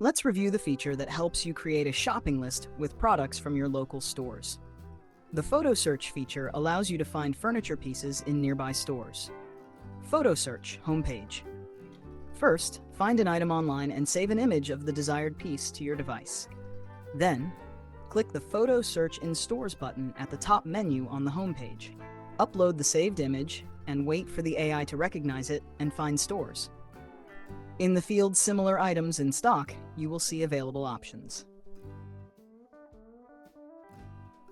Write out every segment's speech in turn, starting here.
Let's review the feature that helps you create a shopping list with products from your local stores. The Photo Search feature allows you to find furniture pieces in nearby stores. Photo Search homepage. First, find an item online and save an image of the desired piece to your device. Then, click the Photo Search in Stores button at the top menu on the homepage. Upload the saved image and wait for the AI to recognize it and find stores. In the field Similar Items in Stock, you will see available options.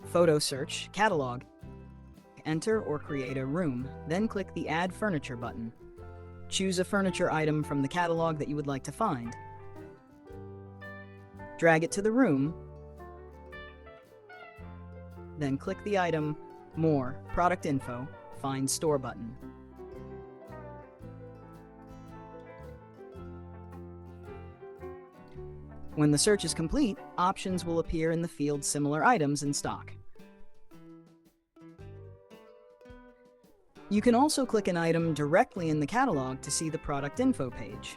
Photo Search Catalog. Enter or create a room, then click the Add Furniture button. Choose a furniture item from the catalog that you would like to find. Drag it to the room, then click the item More, Product Info, Find Store button. When the search is complete, options will appear in the field Similar Items in Stock. You can also click an item directly in the catalog to see the product info page.